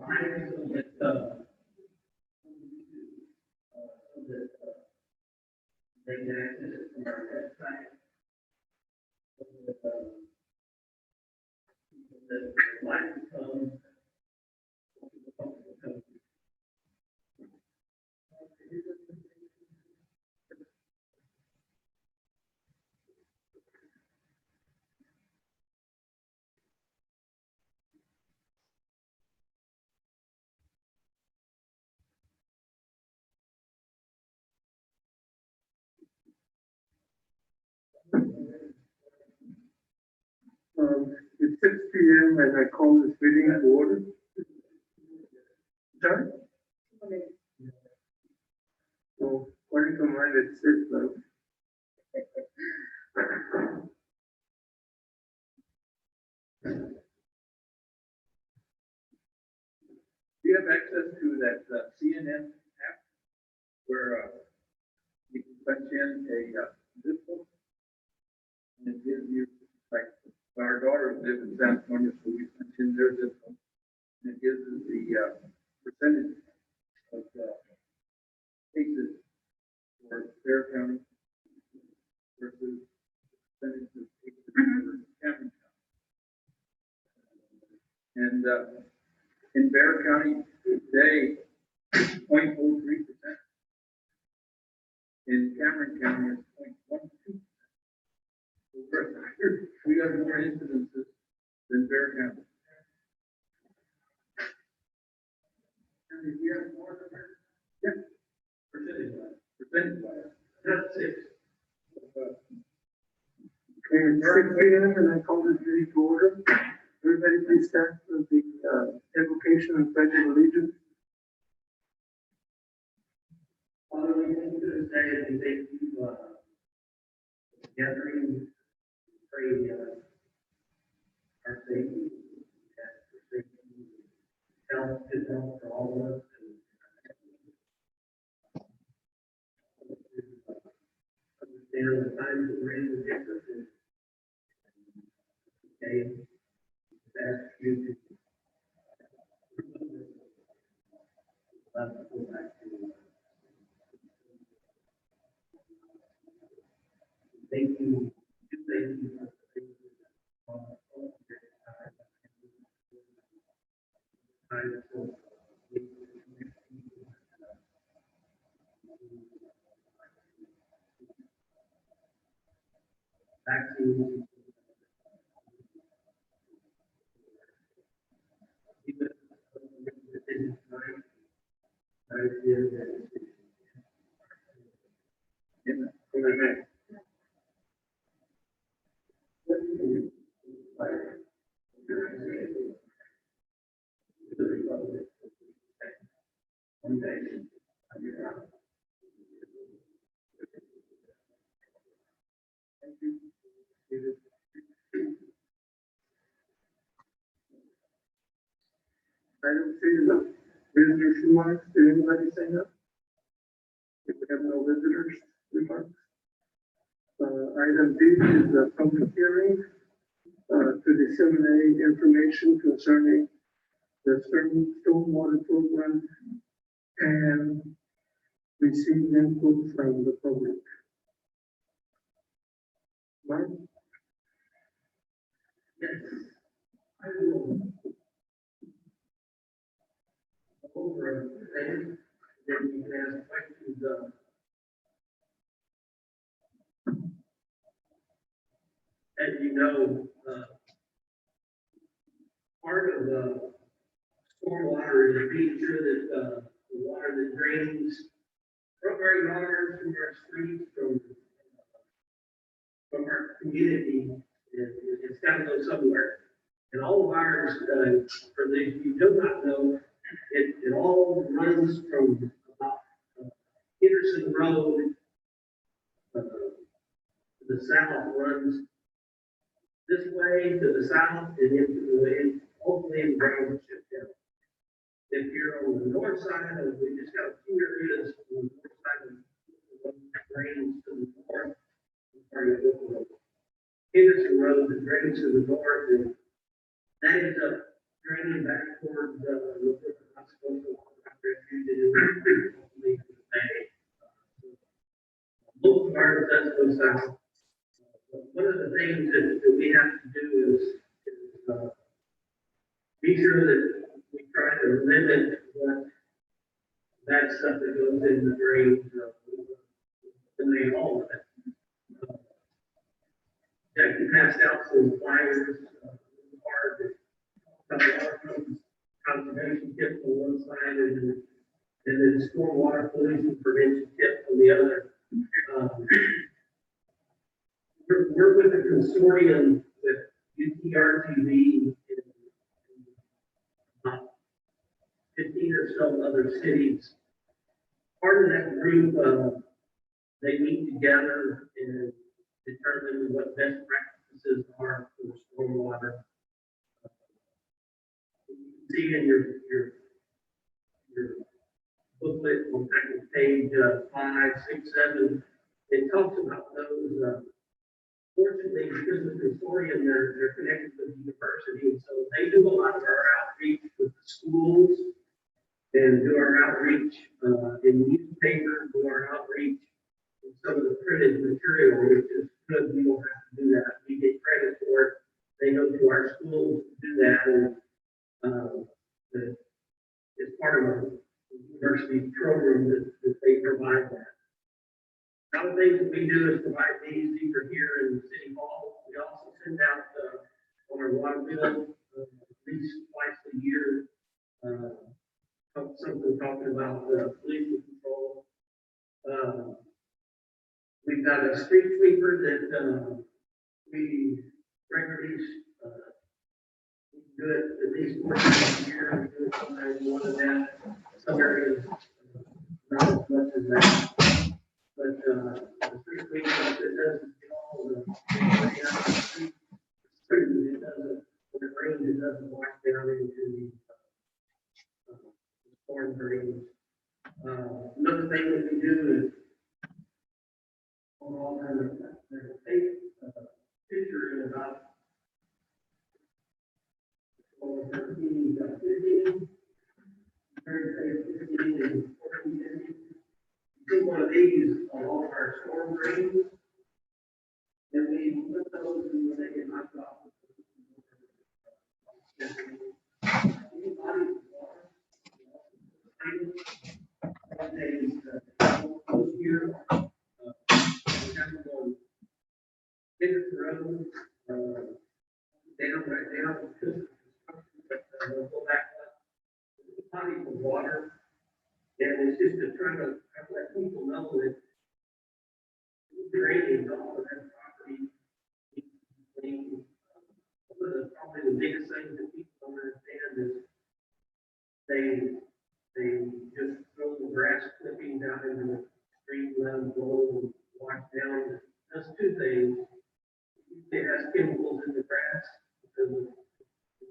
behind so that, they can access it from our website. So that, light becomes. It's 6 p.m. and I call this meeting to order. Sorry? So, according to mine, it's 6 now. Do you have access to that CNN app where you can punch in a zip code? And it gives you, like, our daughter lives in San Antonio, so we punch in their zip code. And it gives us the percentage of cases for Bear County versus percentage of cases for Cameron County. And in Bear County today, 0.03%. In Cameron County, it's 0.12%. We got more incidences than Bear County. And we have more than Bear? Yeah. Percentage-wise. Not 6. Okay, it's 6 p.m. and I call this meeting to order. Everybody please stand for the invocation and pledge of allegiance. Father, we thank you for this day and we thank you for gathering, pray our safety, for safety, health, good health for all of us. Understand the times that we're in the difference. Okay, ask you to go back to thank you. Thank you for the things back to Amen. I don't see the visitors remarks. Did anybody say that? If we have no visitors remarks. Item D is a public hearing to disseminate information concerning the stormwater program and receive input from the public. Mike? Yes, I will go over things, then you can ask questions. As you know, part of the stormwater is making sure that the water that drains from our yards, from our streets, from our community, it's got to go somewhere. And all of ours, for those you do not know, it all runs from about Henderson Road to the south, runs this way to the south and into the way, hopefully in ground ship down. If you're on the north side of, we just got a few areas on the north side of the drains to the north. Henderson Road that drains to the north, and that ends up draining back towards the go south. One of the things that we have to do is be sure that we try to limit what that stuff that goes in the drains, eliminate all of it. Jackie passed out some flyers, conservation tips on one side and then stormwater pollution prevention tips on the other. We're with a consortium with UTRTV in about 15 or so other cities. Part of that group, they meet together and determine what best practices are for stormwater. You can see in your booklet on page 5, 6, 7, it talks about those. Fortunately, because of the consortium, they're connected with the university, and so they do a lot of our outreach with the schools and do our outreach in newspapers, do our outreach in some of the printed material, which is good. We don't have to do that. We get credit for it. They go to our schools to do that, and it's part of a university program that they provide that. Other things that we do is provide these are here in City Hall. We also send out on our water bill at least twice a year something talking about pollution control. We've got a street sweeper that we regularly do it at least 4 times a year. We do it sometimes more than that. Some areas not as much as that. But the street sweeper that doesn't get all the street, it doesn't, when it rains, it doesn't wash down into the storm drains. Another thing that we do is all kind of take a picture in about 13, 15, 15 and 14. Take one of these on all of our storm drains, and we put those in when they get knocked off. Any body of water, those here, we have to go Hendrick Road, down, right down, we'll go back up. Body of water. And it's just to try to let people know that drainage all of that property. One of the probably the biggest things that people don't understand is they just throw the grass clippings out into the street, let them blow and wash down. That's two things. It has chemicals in the grass because of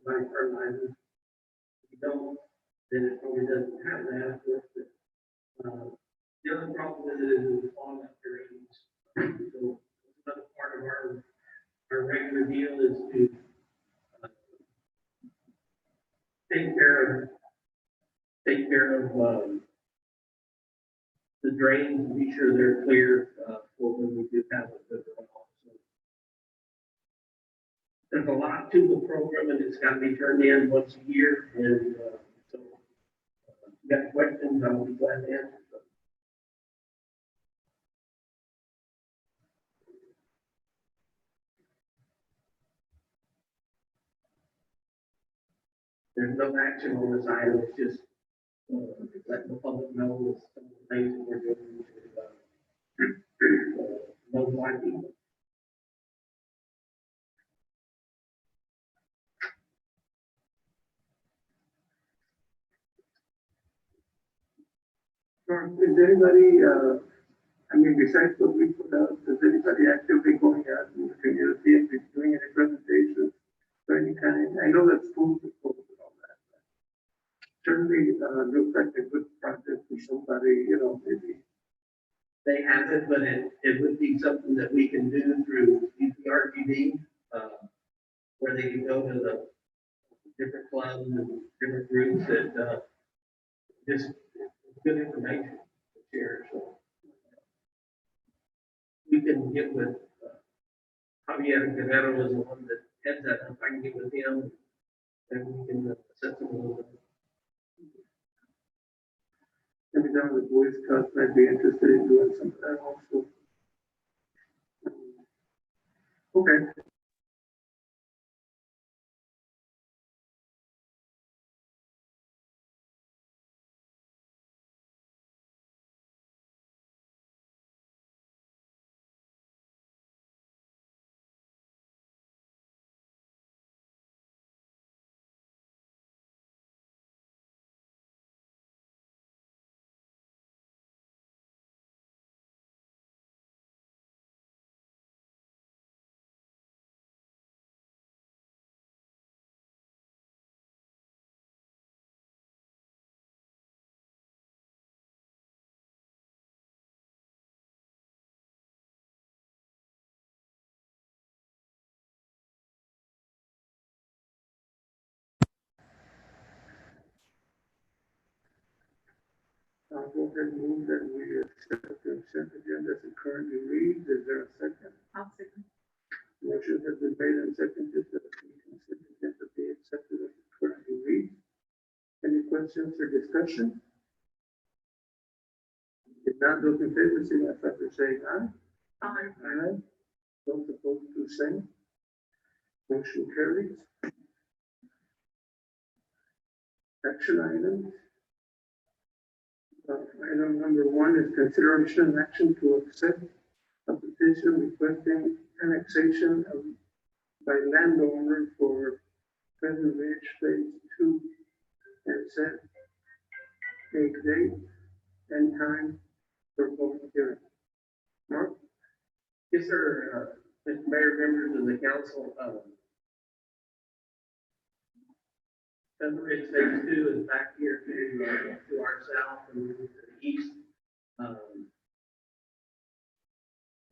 fertilizers. If you don't, then it probably doesn't have that. The other problem with it is clogged up drains. So another part of our regular deal is to take care of the drains and be sure they're clear for when we do have a good runoff. So there's a lot to the program, and it's got to be turned in once a year. And so if you got questions, I will be glad to answer them. There's no action on this item. It's just letting the public know some of the things that we're doing to notify people. Is anybody, besides what we put out, is anybody actively going out in the community and doing any presentations or any kind? I know that schools are closed and all that. Certainly, looks like a good project for somebody, maybe. They haven't, but it would be something that we can do through UTRGV, where they can go to the different clubs and different groups that just good information to share. So you can get with, Javier Guerrero is the one that heads that up. I can get with him and we can set some of those. Maybe down with Boy Scouts might be interested in doing some of that also. Okay. I'll go ahead and move that we accept the consent agenda as it currently reads. Is there a second? I'll second. Motion has been made and seconded that the consent agenda be accepted as it currently reads. Any questions or discussion? If not, those in favor, signify by saying aye. Aye. Aye. Those opposed to same. Motion carries. Action items. Item number 1 is consideration and action to accept a petition requesting annexation by landowner for Pheasant Ridge Phase 2 and set a date and time for public hearing. Mark? Yes, sir. Mr. Mayor, members of the council, Pheasant Ridge Phase 2 is back here to our south and to the east.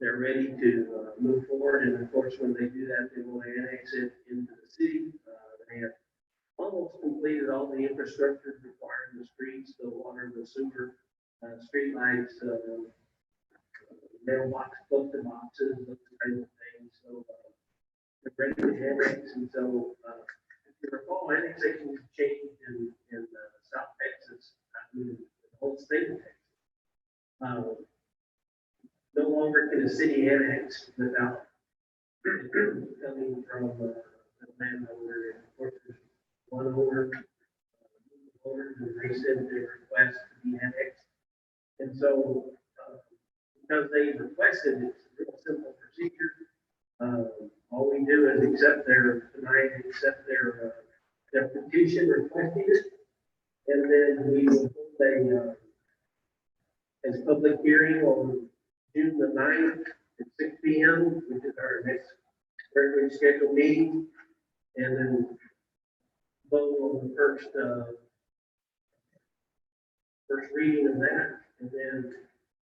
They're ready to move forward, and of course, when they do that, they will annex it into the city. They have almost completed all the infrastructure required, the streets, the water, the sewer, streetlights, mailbox, post boxes, those kinds of things. So they're ready to annex, and so if you recall, annexation changed in South Texas, I mean, the whole state of Texas. No longer can a city annex without coming from the landowner. And of course, there's one owner, owners, and they send their request to be annexed. And so, because they requested, it's a real simple procedure. All we do is accept their petition requesting it, and then we will hold a public hearing on June the 9th at 6 p.m., which is our next regularly scheduled meeting, and then vote on the first reading of that, and then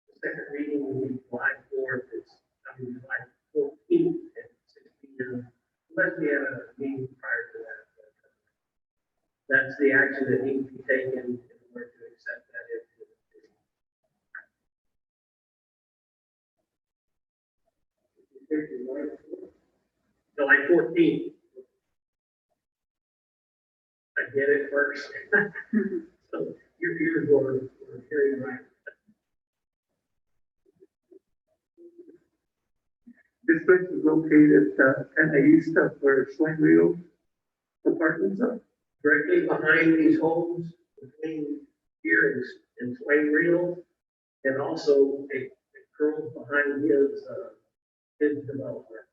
the second reading will be July 14th at 6 p.m. Unless we have a meeting prior to that. That's the action that needs to be taken in order to accept that. July 14th. I get it first. So your ears were hearing right. This place is located kind of east of where Swain Rio apartments are. Directly behind these homes, between here and Swain Reel, and also it curls behind his development.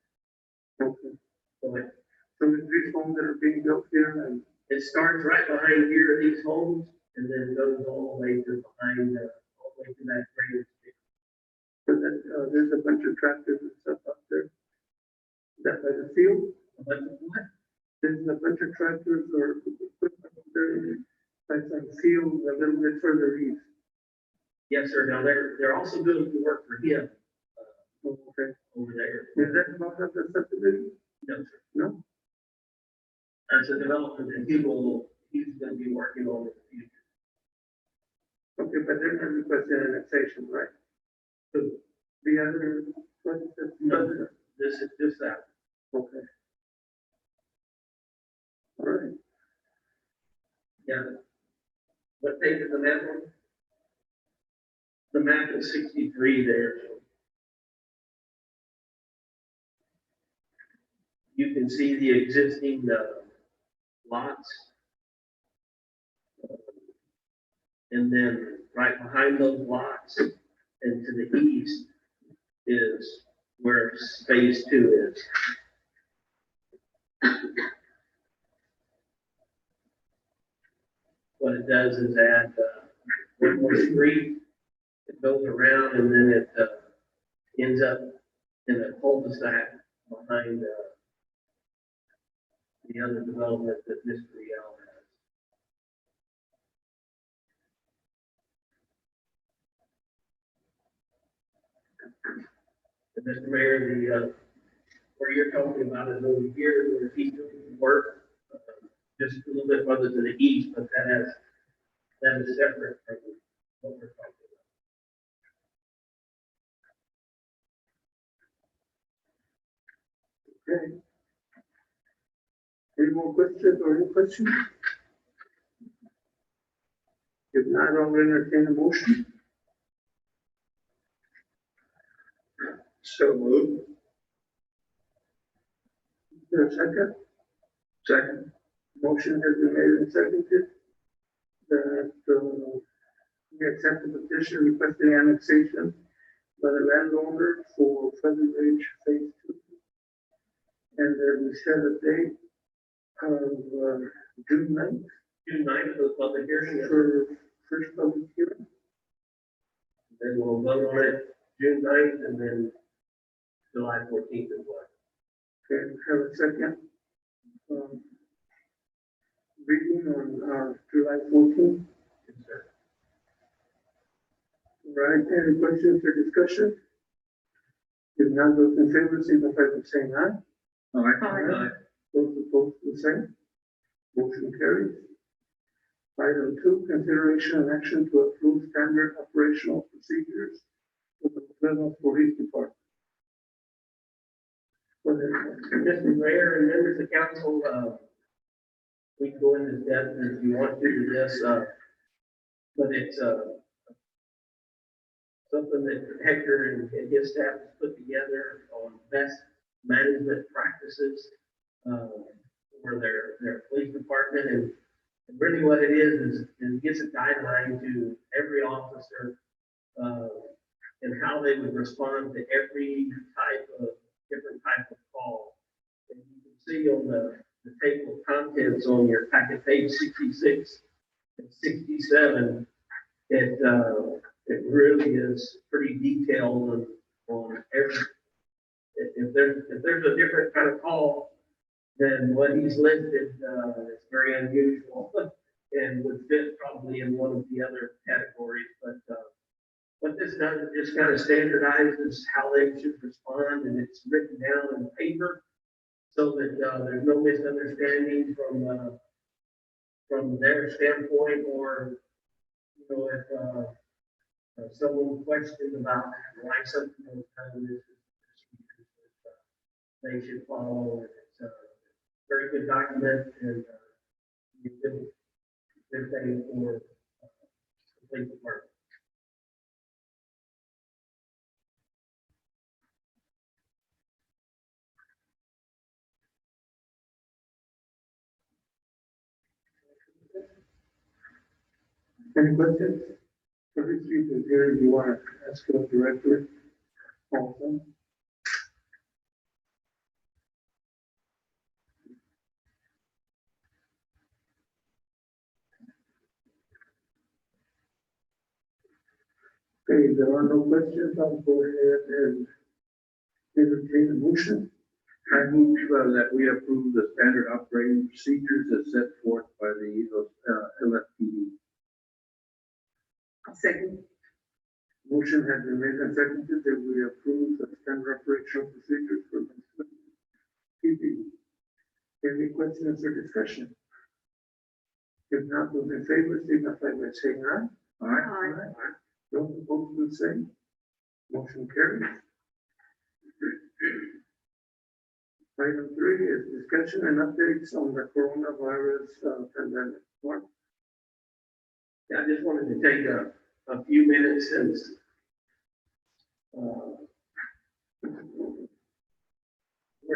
Okay. So So these homes that are being built here, and it starts right behind here, these homes, and then goes all the way to behind, all the way to that drainage ditch. so that there's a bunch of tractors and stuff up there. Is that by the field? But what? There's a bunch of tractors or equipment up there by some field a little bit further east. Yes, sir. Now, they're also doing work for him, Okay. over there. Is that part of the subdivision? No, sir. No? That's a development that he's gonna be working on in the future. Okay, but they're not requesting annexation, right? Who? The other What is this? No, this is just that. Okay. All right. Yeah. What page is the map on? The map is 63 there. You can see the existing lots. And then right behind those lots and to the east is where phase 2 is. What it does is add one more street. It goes around and then it ends up in a cul-de-sac behind the other development that Mr. Riel has. And Mr. Mayor, where you're talking about is over here where he's doing work, just a little bit further to the east, but that is separate from what we're talking about. Okay. Any more questions or any questions? If not, I'll entertain a motion. So moved. Is there a second? Second. Motion has been made and seconded that we accept the petition requesting annexation by the landowner for Pleasant Ridge Phase 2. And then we set a date of June 9th June 9th for the public hearing, for first public hearing. then we'll vote on it June 9th and then July 14th as well. Okay, have a second. Reading on July 14th. Yes, sir. Right, any questions or discussion? If none, those in favor, signify by saying aye. Aye. Those opposed, the same. Motion carries. Item 2, consideration and action to approve standard operational procedures for the Fresno Police Department. Go ahead. Mr. Mayor and members of council, we can go into depth if you want to do this, but it's something that Hector and his staff has put together on best management practices for their police department. And really what it is it gives a guideline to every officer and how they would respond to every different type of call. And you can see on the table of contents on your packet, page 66 and 67, it really is pretty detailed on every, if there's a different kind of call than what he's listed, it's very unusual and would fit probably in one of the other categories. But what this does, it just kind of standardizes how they should respond, and it's written down in paper so that there's no misunderstanding from their standpoint, or if someone questioned about why something was done, this is the procedures that they should follow. And it's a very good document and a good thing for the police department. Any questions? For this reason here, you want to ask the director also? Okay, there are no questions. I'll go ahead and entertain a motion. I move that we approve the standard operating procedures as set forth by the LFPD. Second. Motion has been made and seconded that we approve the standard operational procedures for PD. Any questions or discussion? If not, those in favor, signify by saying aye. Aye. Those opposed, the same. Motion carries. Item 3 is discussion and updates on the coronavirus pandemic. Mark? I just wanted to take a few minutes since we're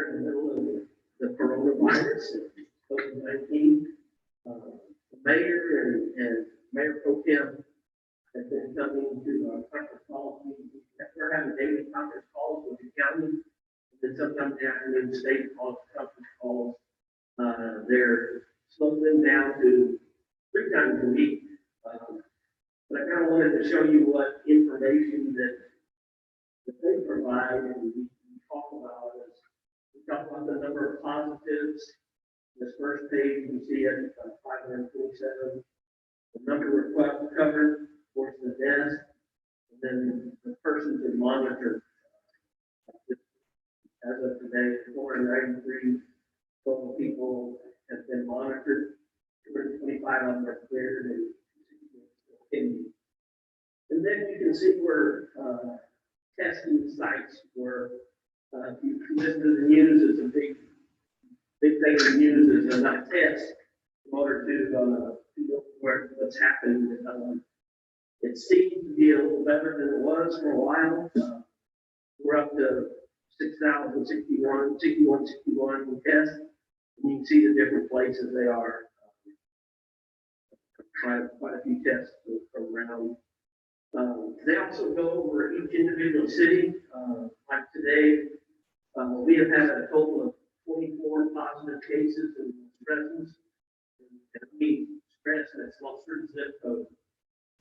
in the middle of the coronavirus, COVID-19. The mayor and Mayor Pro Tem have been coming to conference calls. We're having daily conference calls with the county. And then sometimes the afternoon state calls, conference calls. They're slowing them down to 3 times a week. But I kind of wanted to show you what information that they provide and we talk about is, we talk about the number of positives. This first page, you can see it, 527. The number of requests covered, of course, the deaths, and then the persons that monitor. As of today, 493 total people have been monitored. 225 of them are cleared and then you can see where testing sites were. If you listen to the news, it's a big thing in the news is enough tests in order to know what's happened. It seems to be a little better than it was for a while. We're up to 6,061 tests. And you can see the different places they are. Quite a few tests around. They also go over each individual city. Like today, we have had a total of 24 positive cases in Stresses. And we stress that's Luxford zip code.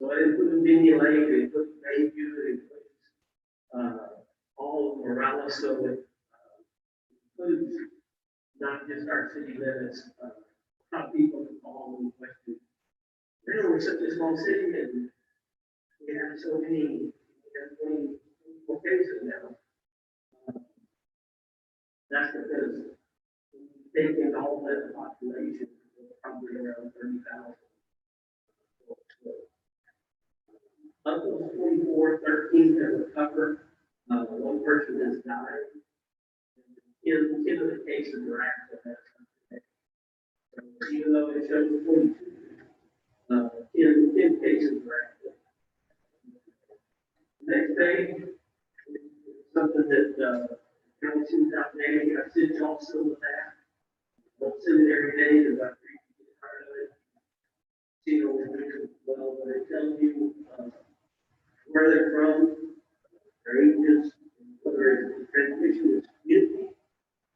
So I didn't put Indian Lake, they put Bayview, they put all of Morales. So it includes not just our city limits, top people from all over the West. We're such a small city and we have so many, we have 24 cases now. That's because taking all that population, probably around 30,000. Of those 24, 13 have recovered. One person has died. 10 of the cases are active. So even though it shows 22, 10 cases are active. Next page, something that county sends out daily. I send y'all some of that. Don't send it every day because I think you get tired of it. See it over there as well, but it tells you where they're from, their ages, whether the transmission is community,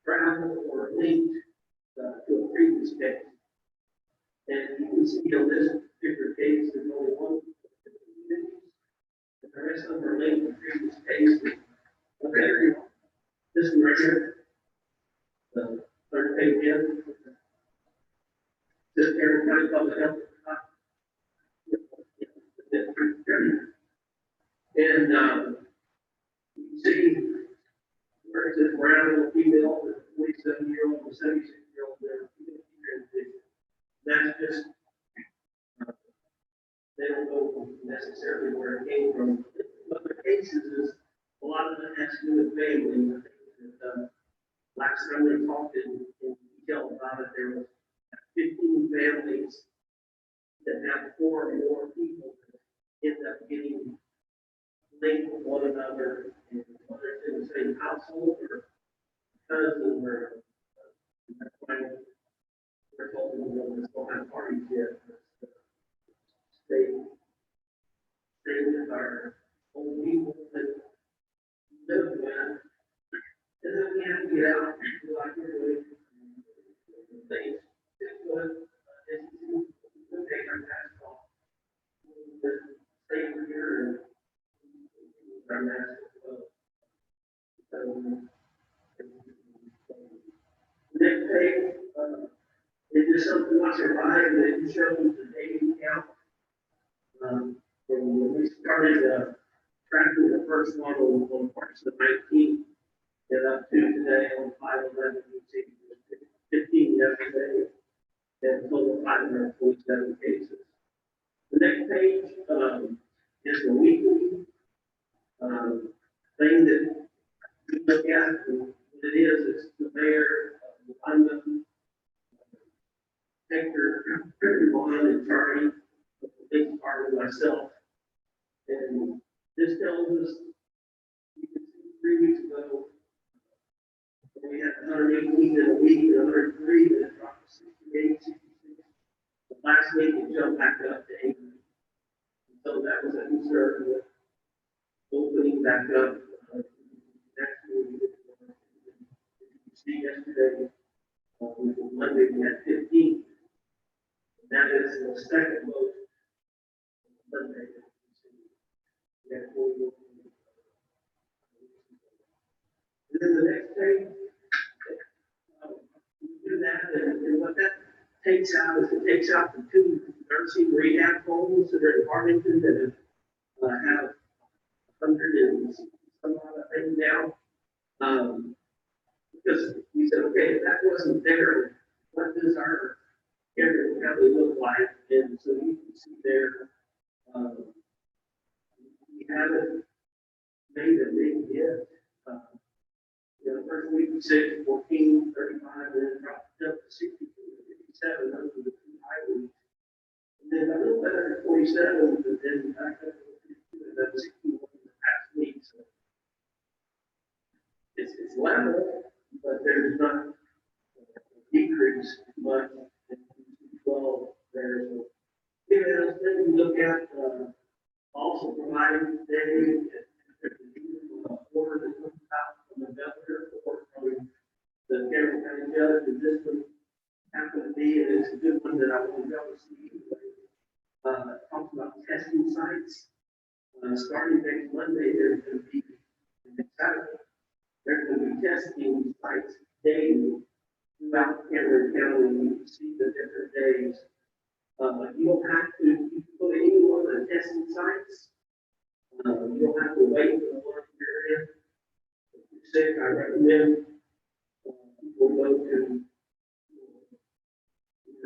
travel, or linked to a previous case. And you can see on this particular case, there's only one community, and the rest of them are linked to previous cases. Okay, this one right here, the third page in. This Tarrant County Public Health. And you see where it says brown female, the 47-year-old, the 76-year-old, they're transition. That's just, they don't know necessarily where it came from. Other cases is a lot of it has to do with family. Last time we talked in detail about it, there was 15 families that have 4 or more people that end up getting linked with one another, and whether it's in the same household or cousin or that's why we're told we don't have parties yet. Stay with our old people that live with, and then we have to get out like we're doing things. It's good. We'll take our mask off. Stay here and our mask next page is just something I survived that shows the daily count. From when we started tracking the first one on March the 19th, and up to today on 5/11, you see 15 yesterday, and total 547 cases. The next page is the weekly thing that we look at, and what it is the mayor Hector, Vaughn, and Charlie, the police part of myself. And this tells us, you can see 3 weeks ago, we had 118 in a week, and 103, then it dropped to 68, 66. The last week it jumped back up to 80. So that was a concern with opening back up. Next week, you see yesterday, Monday, we had 15. That is the second most Monday. We had 41. Then the next day, we do that, and what that takes out is it takes out the 2 nursing rehab homes that are in Arlington that have 100 and some odd things now. Because we said, okay, if that wasn't there, what does our area really look like? And so you can see there, we haven't made a big hit. First week was 6, 14, 35, and then dropped up to 62, 57. Those were the 2 high weeks. And then a little better at 47, but then back up to 52, and then 61 the past week. So it's level, but there's not a decrease much. 12 there. So yeah, then we look at also providing today order that comes out from the governor or from the Cameron County judge, and this one happened to be, and it's a good one that I want to go to see anyway. Talks about testing sites. Starting next Monday, there's going to be, Saturday, there's going to be testing sites daily throughout Cameron County. You can see the different days. You don't have to, you can go to any one of the testing sites. You don't have to wait for the work area. If you're sick, I recommend people go to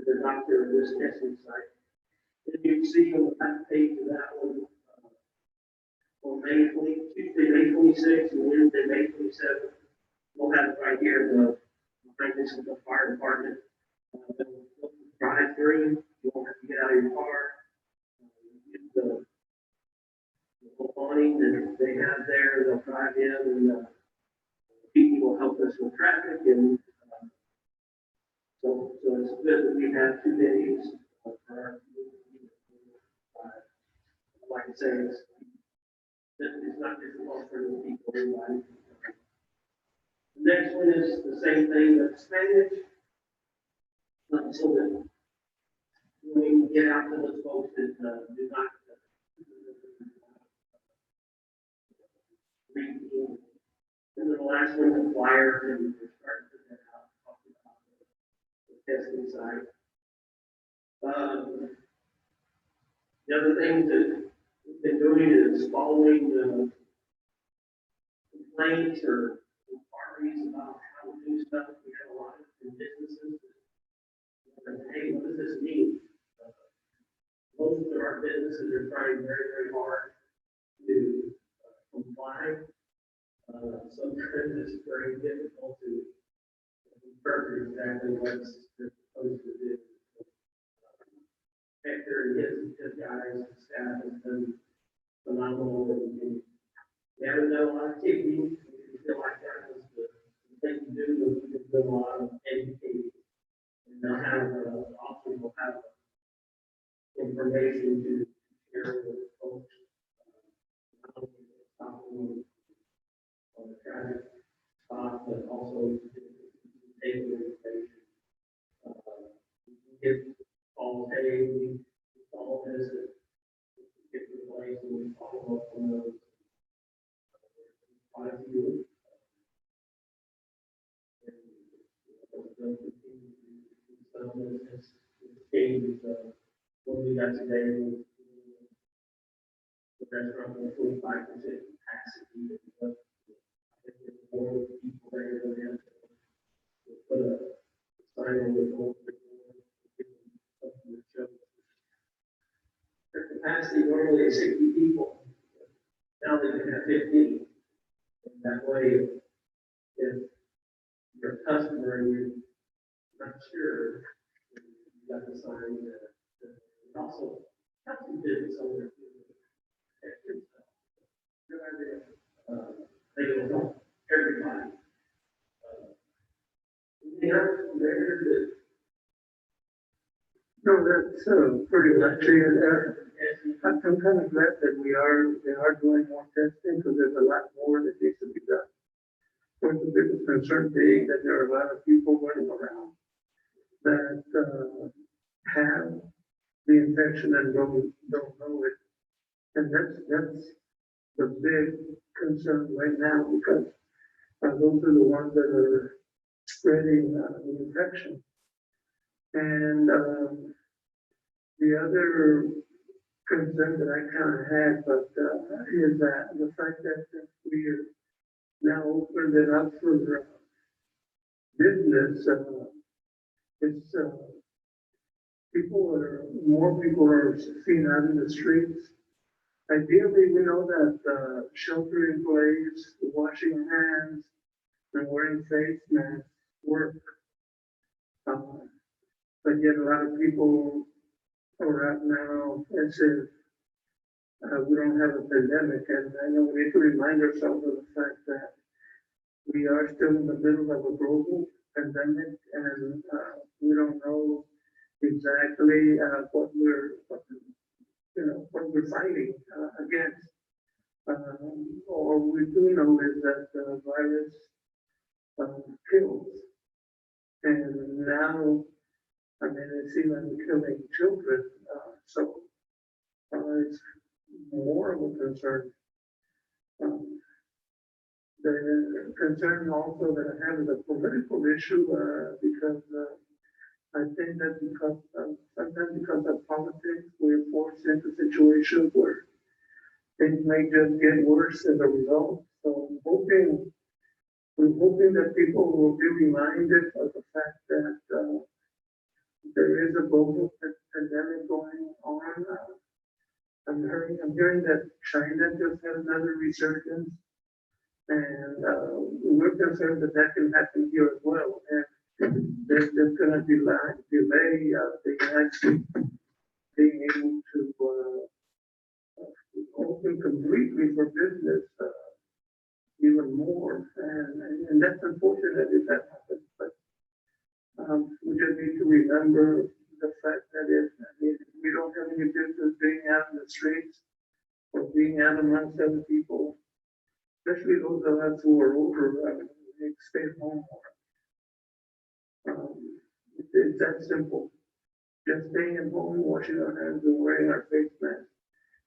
the doctor at this testing site. And you can see on the back page of that one, on Tuesday, May 26th, and Wednesday, May 27th, we'll have it right here, this is the fire department. Drive through, you won't have to get out of your car. Get the awning that they have there, they'll drive in, and people will help us with traffic. And so it's good that we have 2 days for our like I say, it's not difficult for the people. Everybody. The next one is the same thing, but Spanish. So that when we get out to those folks that do not read. And then the last one is flyer, and we're starting to put that out, talking about the testing site. The other thing that we've been doing is following the complaints or inquiries about how to do stuff. We have a lot of businesses that, hey, what does this mean? Most of our businesses are trying very, very hard to comply. Sometimes it's very difficult to interpret exactly what they're supposed to do. Hector and his guys and staff has been phenomenal, and we haven't done a lot of ticketing. We feel like that was the thing to do, but we can do a lot of educating. And they'll have, often will have information to share with folks. Not only stopping on the traffic stop, but also taking information. Get all day, we all visit, get to the place, and we follow up on those. Quite a few. What we got today, the restaurant was 25% capacity. I think there's more people there than we have to put a sign on the door. Their capacity normally is 60 people. Now they can have 15. And that way, if you're a customer and you're not sure, you got the sign, also, have some business owners. Good idea. They will help everybody. Yeah, there, No, that's pretty much it. I'm kind of glad that they are doing more testing because there's a lot more that needs to be done. Of course, the biggest concern being that there are a lot of people running around that have the infection and don't know it. And that's the big concern right now because those are the ones that are spreading the infection. And the other concern that I kind of had, but is that the fact that we are now opened it up for business, it's more people are seen out in the streets. Ideally, we know that shelter in place, washing hands, and wearing face masks work. But yet a lot of people are out now as if we don't have a pandemic. And I know we need to remind ourselves of the fact that we are still in the middle of a global pandemic and we don't know exactly what we're fighting against. All we do know is that the virus kills. And now, I mean, it seems like we're killing children, so it's more of a concern. The concern also that I have is a political issue because I think that sometimes because of politics, we're forced into situations where things may just get worse as a result. So I'm hoping that people will be reminded of the fact that there is a global pandemic going on. I'm hearing that China just had another resurgence, and we're concerned that that can happen here as well. And there's just going to delay the United States being able to open completely for business even more. And that's unfortunate if that happens. But we just need to remember the fact that if we don't have any business being out in the streets or being out amongst other people, especially those of us who are older, they stay home more. It's that simple. Just staying at home, washing our hands and wearing our face masks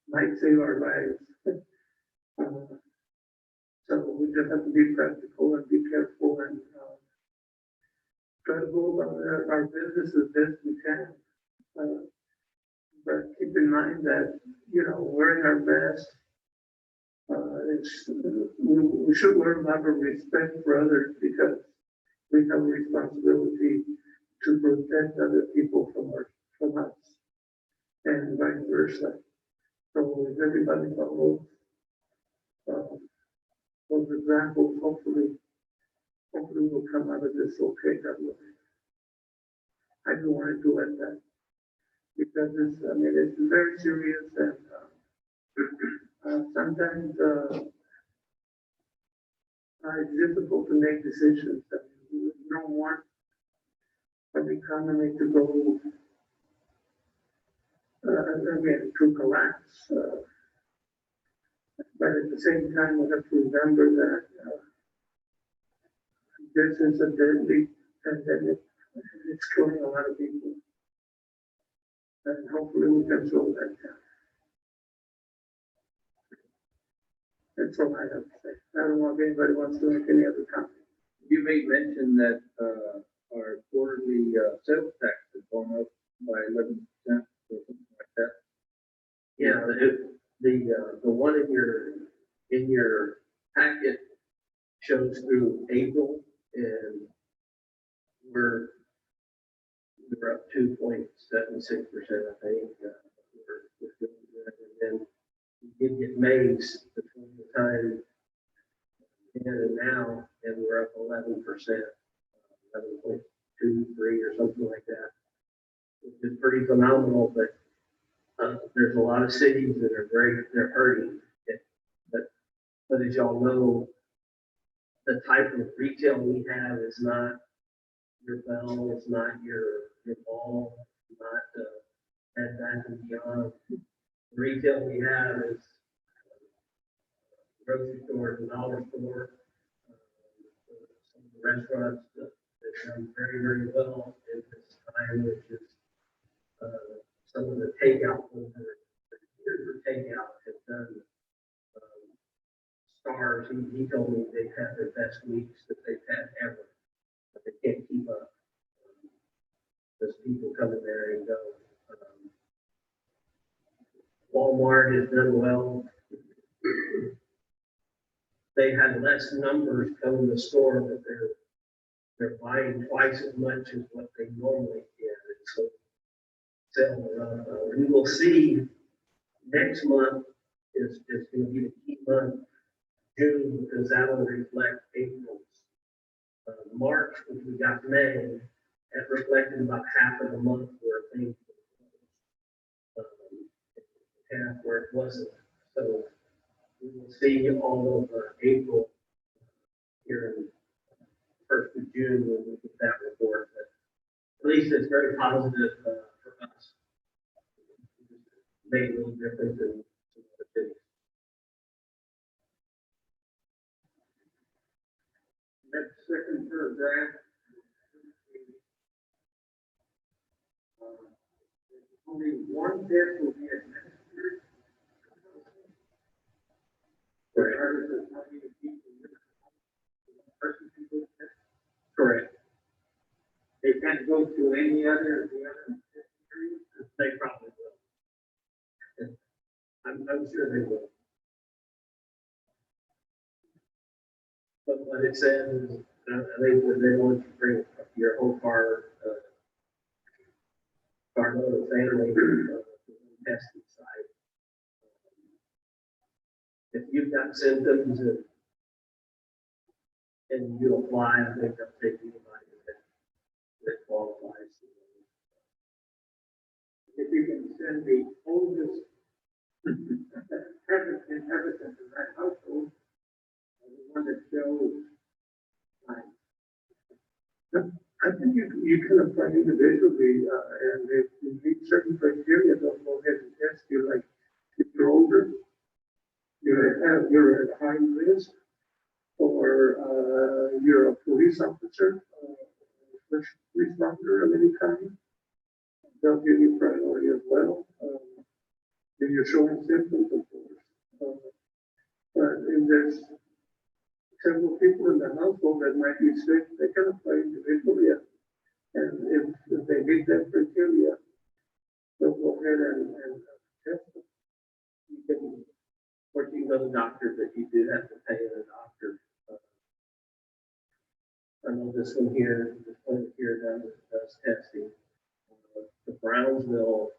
might save our lives. So we just have to be practical and be careful and try to go about our business as best we can. But keep in mind that, wearing our mask, we should learn how to respect for others because we have a responsibility to protect other people from us and vice versa. So if everybody follows those examples, hopefully we'll come out of this okay. I don't want to do it that because it's very serious and sometimes it's difficult to make decisions. We don't want the economy to go again to collapse. But at the same time, we have to remember that this is a deadly pandemic. It's killing a lot of people. And hopefully we can slow that down. That's all I have to say. I don't know if anybody wants to make any other comment. You made mention that our quarterly sales tax has gone up by 11% or something like that. Yeah, the one in your packet shows through April, and we're up 2.76%, I think. We're doing good. And then you did get May's between the time then and now, and we're up 11%, 11.23 or something like that. which is pretty phenomenal, but there's a lot of cities that are they're hurting. But as y'all know, the type of retail we have is not your Bell, it's not your mall, it's not Bed Bath and Beyond. The retail we have is grocery store, the dollar store, some of the restaurants that done very, very well in this time, which is some of the takeout, the takeout has done stars. He told me they've had their best weeks that they've had ever, but they can't keep up. There's people coming there and go. Walmart has done well. They had less numbers come in the store, but they're buying twice as much as what they normally get. So we will see next month is going to be the key month, June, because that will reflect April's. March, which we got May, that reflected about half of the month where things were half where it wasn't. So we will see all of April here in first of June when we get that report. But at least it's very positive for us. Made a little difference in some other cities. That second paragraph. Only one test will be administered. Correct. Correct. They can't go to any other, the other. They probably will. I'm sure they will. But what it says is, I think that they want you to bring your whole carload of family to the testing site. If you've got symptoms and you apply, I think they'll take anybody that qualifies. If you can send the oldest inhabitant of that household, the one that shows. I think you can apply individually, and if you meet certain criteria, they'll go ahead and test you, like if you're older, you're at high risk, or you're a police officer, first responder of any kind. They'll give you priority as well. If you're showing symptoms, of course. But if there's several people in the household that might be sick, they can apply individually. And if they meet that criteria, they'll go ahead and test them. You can, or you can go to the doctor, but you do have to pay the doctor. I know this one here does testing. The Brownsville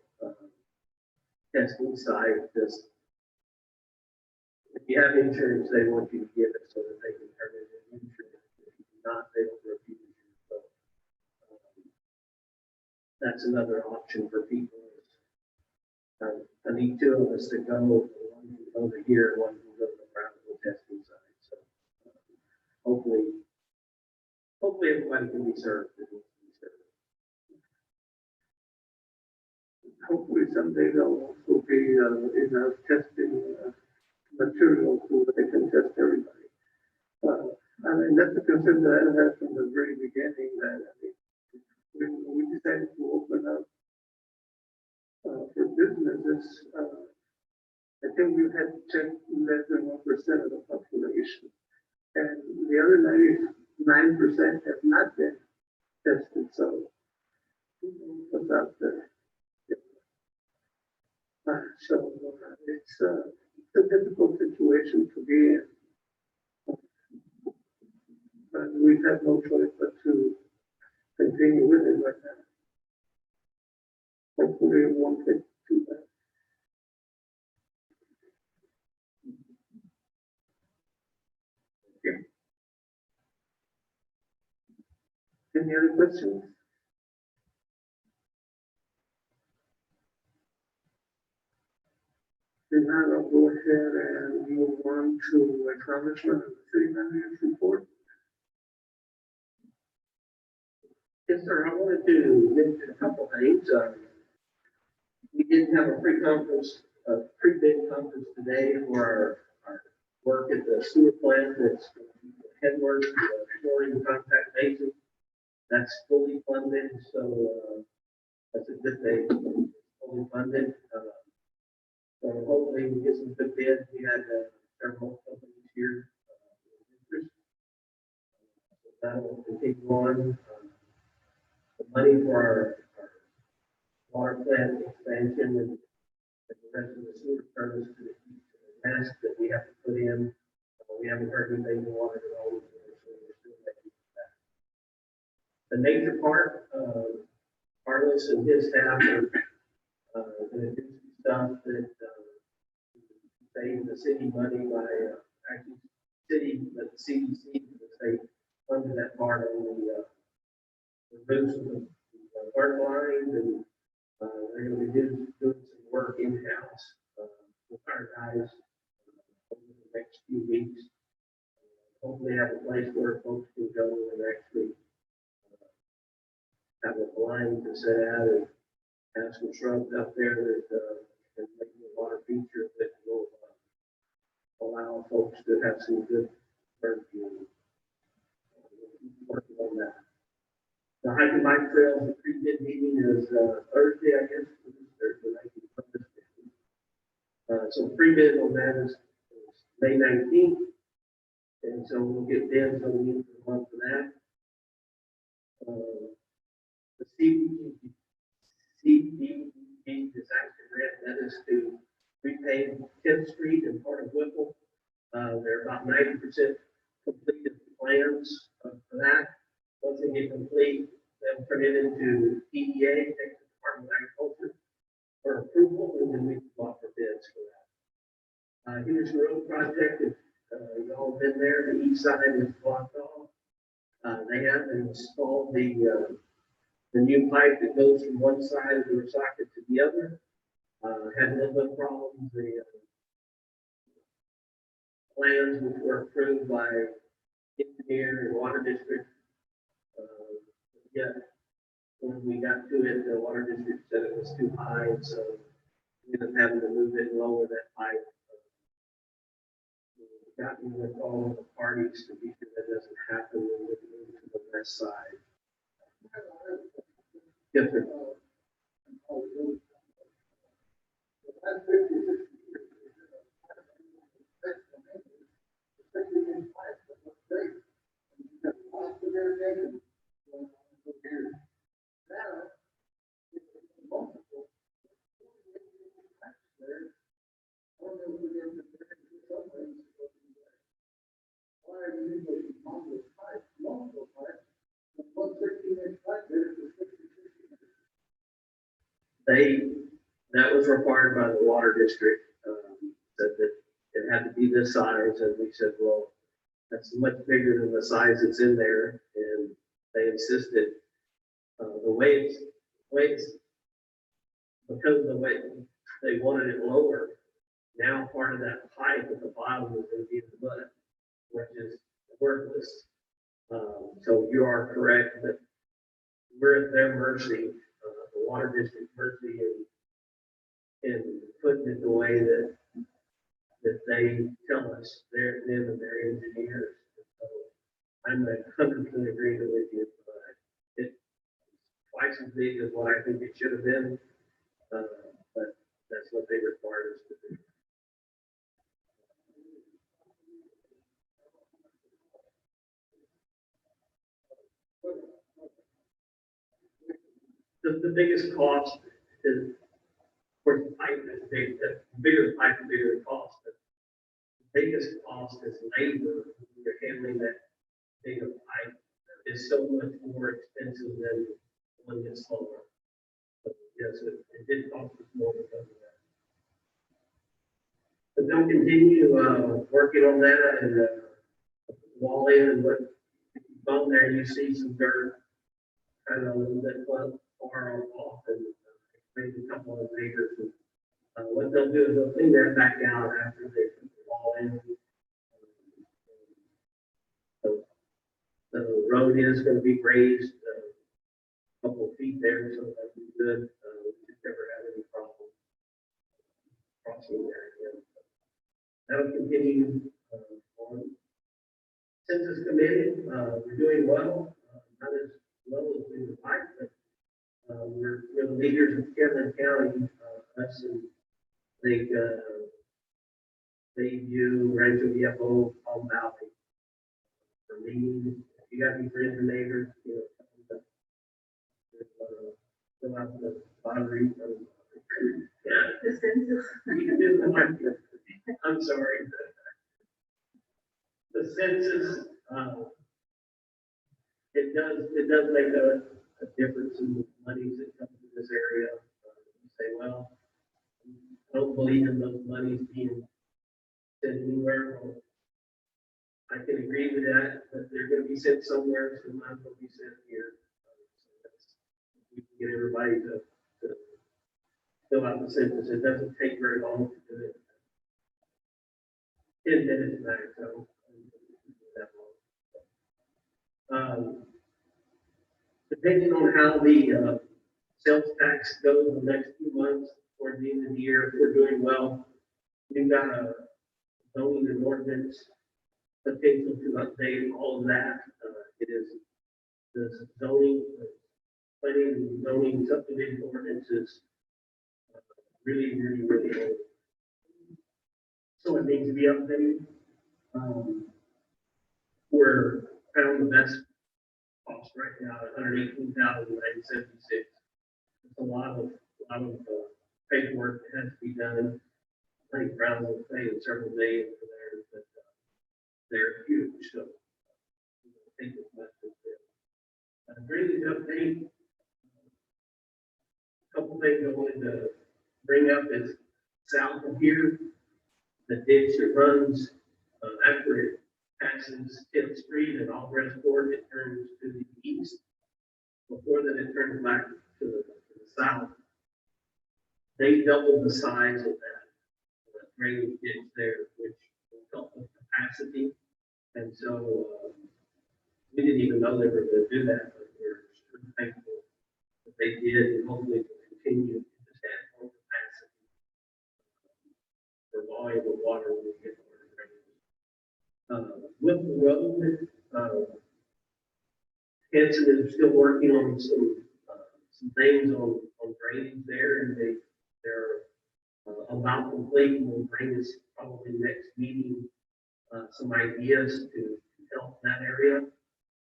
testing site, just if you have insurance, they want you to give it so that they can turn it in insurance. If you do not, they will refuse you. So that's another option for people. I need two of us to go. One can go to here, one can go to the Brownsville testing site. So hopefully everybody can be served. Hopefully someday there'll also be enough testing material so that they can test everybody. I mean, that's a concern that I had from the very beginning, that when we decided to open up for businesses, I think we had checked less than 1% of the population. And the other 99% have not been tested, so who knows what's out there. So it's a difficult situation to be in. But we've had no choice but to continue with it right now. Hopefully it won't get too bad. Okay. Any other questions? ahead and move on to acknowledgement of the city manager's report. Yes, sir. I wanted to mention a couple things. We did have a pre-bid conference today for our work at the sewer plant that's headward to the chlorine contact basin. That's fully funded, so that's a good thing. Fully funded. So hopefully we get some good bids. We had several companies here. That will continue on. The money for our water plant expansion and the rest of the sewer service to the nest that we have to put in. We haven't heard anything from water development, so we're still making that. The nature part, Carlos and his staff are going to do some stuff that save the city money by actually but the CDC, the state funded that part of the roofs of the work lines, and they're going to be doing some work in-house with our guys over the next few weeks. Hopefully have a place where folks can go and actually have a line to set out and have some shrubs up there that can make the water feature that will allow folks to have some good barbecue. Working on that. The hiking bike trails, the pre-bid meeting is Thursday, I guess. Thursday night. So pre-bid on that is May 19th. And so we'll get bids on the month for that. The CDBG disaster grant, that is to repave 10th Street and part of Whipple. They're about 90% completed plans for that. Once they get complete, they'll turn it into EDA, Texas Department of Agriculture, for approval, and then we can go out for bids for that. Here's the road project. If you've all been there, the east side is blocked off. They have installed the new pipe that goes from one side of the socket to the other. Had a little bit of problems. The plans which were approved by engineer and water district. Yet when we got to it, the water district said it was too high, and so we ended up having to move it and lower that pipe. We've gotten with all of the parties to be sure that doesn't happen when we move to the west side. Yes, sir. That was required by the water district, said that it had to be this size, and we said, well, that's much bigger than the size that's in there, and they insisted, the way it's, because of the way they wanted it lower, now part of that pipe at the bottom is going to be the mud, which is worthless. So you are correct that we're at their mercy, the water district mercy, in putting it the way that they tell us, them and their engineers. So I'm 100% agreement with you. It's twice as big as what I think it should have been, but that's what they required us to do. The biggest cost is, of course, the pipe is big. The bigger the pipe, the bigger the cost. But the biggest cost is labor. You're handling that bigger pipe is so much more expensive than one that's smaller. But yes, it did cost us more because of that. But they'll continue working on that and wall in, and what on there you see some dirt kind of a little bit far off, and maybe a couple of acres What they'll do is they'll clean that back out after they put the wall in. The road is gonna be raised, a couple of feet there, so that'll be good. We just never had any problem crossing there again. That'll continue, on. Census committee, we're doing well, not as well as we would like, but, we're the leaders of Cameron County, us and Bayview, Rancho Viejo, Palm Valley. For me, if you got any friends or neighbors, fill out the lottery. The census. I'm sorry. The census, it does make a difference in the monies that come to this area. You say, well, I don't believe in those monies being sent anywhere. Well, I can agree with that, but they're gonna be sent somewhere, so might as well be sent here. We can get everybody to fill out the census. It doesn't take very long to do it. 10 minutes max, so. Depending on how the sales tax goes in the next few months, toward the end of the year, if we're doing well, we've got a zoning and ordinance potential to update all of that. It is the zoning, planning and zoning subdivision ordinances really old. So it needs to be updated. We're found the best cost right now at $118,976. It's a lot of paperwork that has to be done. I think Brown will pay in several days for theirs, but they're huge, so I think it's much as it. Drainage update. A couple things I wanted to bring up is south of here, the ditch that runs after it passes 10th Street and Alvarez Court, it turns to the east. Before that, it turns back to the south. They doubled the size of that drainage ditch there, which will help with capacity. And so we didn't even know they were going to do that, but we're super thankful that they did, and hopefully will continue to just add more capacity for volume of water when we get more drainage. With the road, Hanson is still working on some things on drainage there, and they're about complete, and will bring us probably next meeting some ideas to help that area.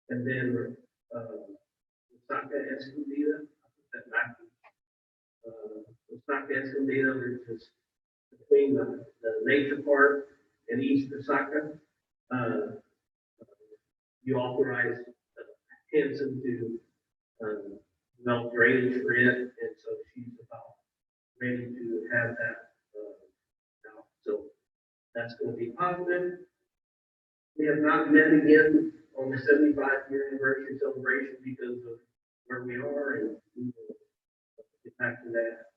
And then Osaka Escondida, I put that back. Osaka Escondida, which is between the nature park and East Osaka. You authorize Hanson to develop drainage for it, and so she's about ready to have that out. So that's going to be positive. We have not met again on the 75-year anniversary celebration because of where we are, and we will get back to that.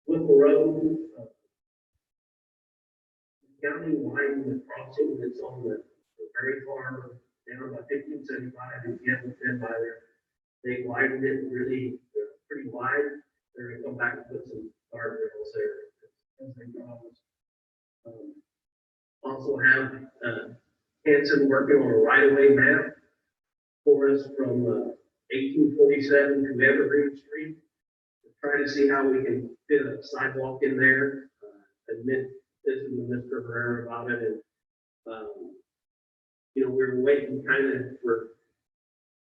Whipple Road, the county widened the crossing that's on the very far down by 1575, if you haven't been by there. They widened it really pretty wide. They're going to come back and put some guardrails there as they promised. Also have Hanson working on a right-of-way map for us from 1847 to Evergreen Street. Try to see how we can fit a sidewalk in there. Admit this to Mr. Herrera about it, and we're waiting kind of for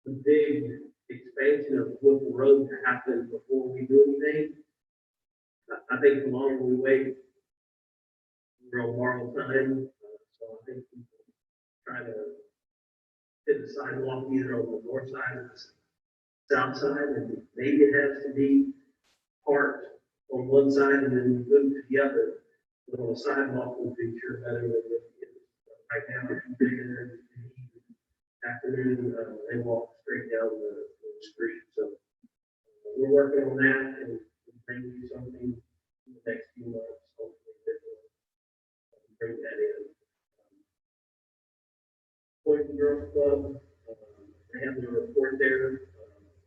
the big expansion of Whipple Road to happen before we do anything. I think the longer we wait, we'll borrow time. So I think we can try to fit the sidewalk either on the north side or the south side, and maybe it has to be parked on one side and then moved to the other. But on a sidewalk will be sure better than it is. Right now, it's bigger in the afternoon, they walk straight down the street. So we're working on that and bring you something in the next few months, hopefully that will bring that in. Boys and Girls Club, they have the report there.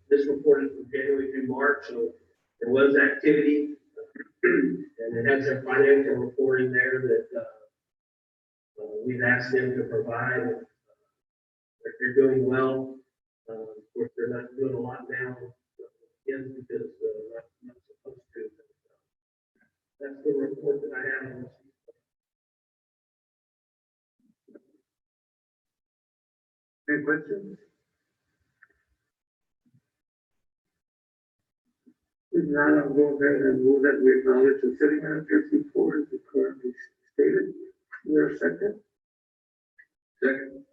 This report is from January through March, so there was activity. And it has their financial reporting there that, we've asked them to provide. If they're doing well, of course, they're not doing a lot now, again, because, not supposed to. That's the report that I have on this. Any questions? If not, I'll go ahead and move that we acknowledge the city manager's report as currently stated. Is there a second? Second.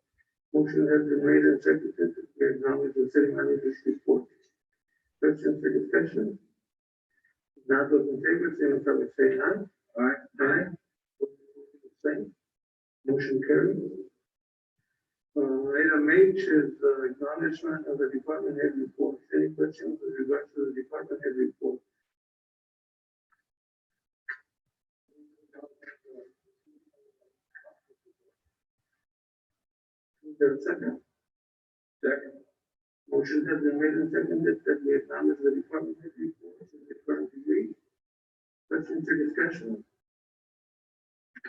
Motion has been made and seconded that we acknowledge the city manager's report. Questions or discussion? Not those in favor, signify by saying aye. Aye. Aye. Same. Motion carries. Item H is acknowledgement of the department head report. Any questions with regards to the department head report? Is there a second? Second. Motion has been made and seconded that we acknowledge the department head report as the currently read. Questions or discussion?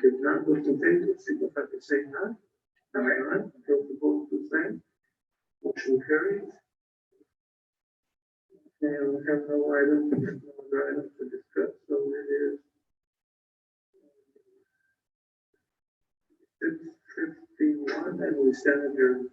If not, those in favor, signify by saying aye. Aye. Those opposed, the same. Motion carries. And we have no items, no other items to discuss, so it is 6:51, and we stand adjourned.